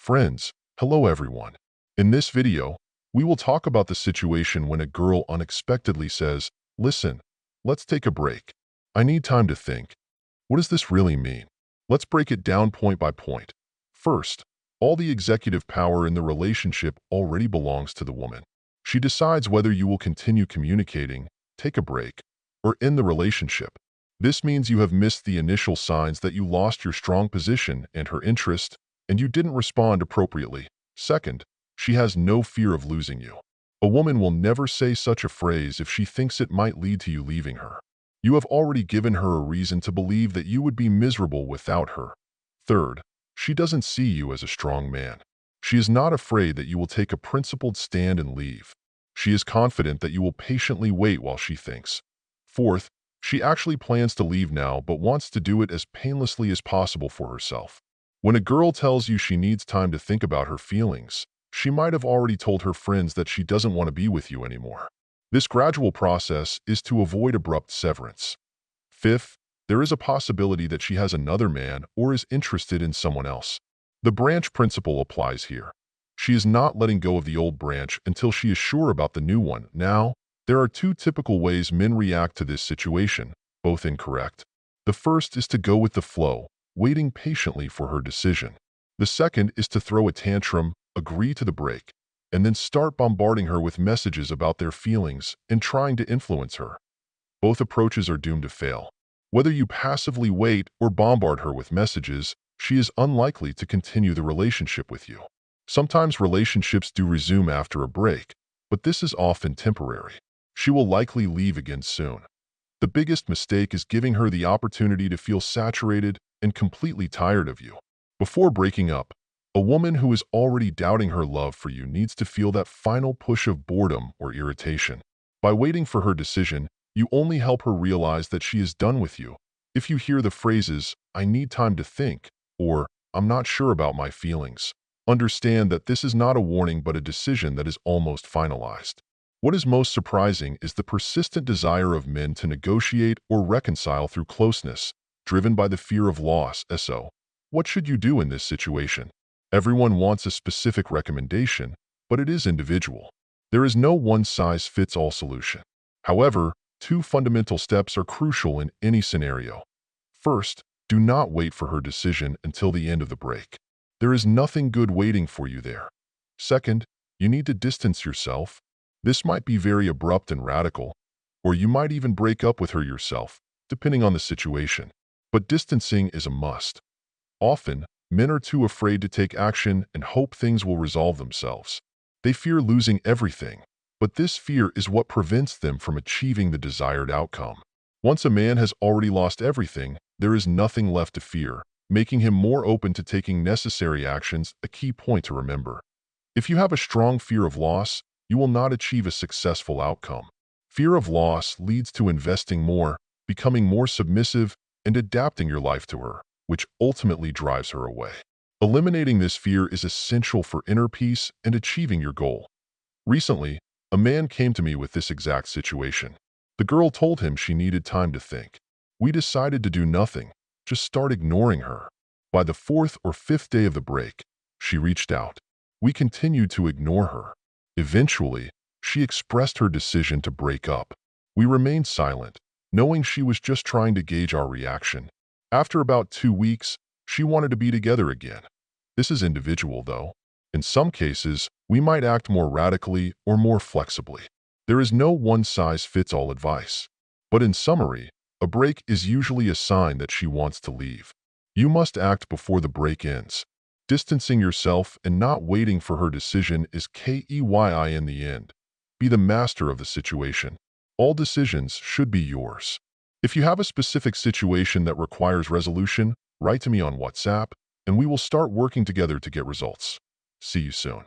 Friends, hello everyone. In this video, we will talk about the situation when a girl unexpectedly says, "Listen, let's take a break. I need time to think." What does this really mean? Let's break it down point by point. First, all the executive power in the relationship already belongs to the woman. She decides whether you will continue communicating, take a break, or end the relationship. This means you have missed the initial signs that you lost your strong position and her interest, and you didn't respond appropriately. Second, she has no fear of losing you. A woman will never say such a phrase if she thinks it might lead to you leaving her. You have already given her a reason to believe that you would be miserable without her. Third, she doesn't see you as a strong man. She is not afraid that you will take a principled stand and leave. She is confident that you will patiently wait while she thinks. Fourth, she actually plans to leave now but wants to do it as painlessly as possible for herself. When a girl tells you she needs time to think about her feelings, she might have already told her friends that she doesn't want to be with you anymore. This gradual process is to avoid abrupt severance. Fifth, there is a possibility that she has another man or is interested in someone else. The branch principle applies here. She is not letting go of the old branch until she is sure about the new one. Now, there are two typical ways men react to this situation, both incorrect. The first is to go with the flow, waiting patiently for her decision. The second is to throw a tantrum, agree to the break, and then start bombarding her with messages about their feelings and trying to influence her. Both approaches are doomed to fail. Whether you passively wait or bombard her with messages, she is unlikely to continue the relationship with you. Sometimes relationships do resume after a break, but this is often temporary. She will likely leave again soon. The biggest mistake is giving her the opportunity to feel saturated and completely tired of you. Before breaking up, a woman who is already doubting her love for you needs to feel that final push of boredom or irritation. By waiting for her decision, you only help her realize that she is done with you. If you hear the phrases, "I need time to think," or "I'm not sure about my feelings," understand that this is not a warning but a decision that is almost finalized. What is most surprising is the persistent desire of men to negotiate or reconcile through closeness, driven by the fear of loss. So, what should you do in this situation? Everyone wants a specific recommendation, but it is individual. There is no one-size-fits-all solution. However, two fundamental steps are crucial in any scenario. First, do not wait for her decision until the end of the break. There is nothing good waiting for you there. Second, you need to distance yourself. This might be very abrupt and radical, or you might even break up with her yourself, depending on the situation. But distancing is a must. Often, men are too afraid to take action and hope things will resolve themselves. They fear losing everything, but this fear is what prevents them from achieving the desired outcome. Once a man has already lost everything, there is nothing left to fear, making him more open to taking necessary actions. A key point to remember. If you have a strong fear of loss, you will not achieve a successful outcome. Fear of loss leads to investing more, becoming more submissive, and adapting your life to her, which ultimately drives her away. Eliminating this fear is essential for inner peace and achieving your goal. Recently, a man came to me with this exact situation. The girl told him she needed time to think. We decided to do nothing, just start ignoring her. By the fourth or fifth day of the break, she reached out. We continued to ignore her. Eventually, she expressed her decision to break up. We remained silent, knowing she was just trying to gauge our reaction. After about 2 weeks, she wanted to be together again. This is individual, though. In some cases, we might act more radically or more flexibly. There is no one-size-fits-all advice. But in summary, a break is usually a sign that she wants to leave. You must act before the break ends. Distancing yourself and not waiting for her decision is key in the end. Be the master of the situation. All decisions should be yours. If you have a specific situation that requires resolution, write to me on WhatsApp, and we will start working together to get results. See you soon.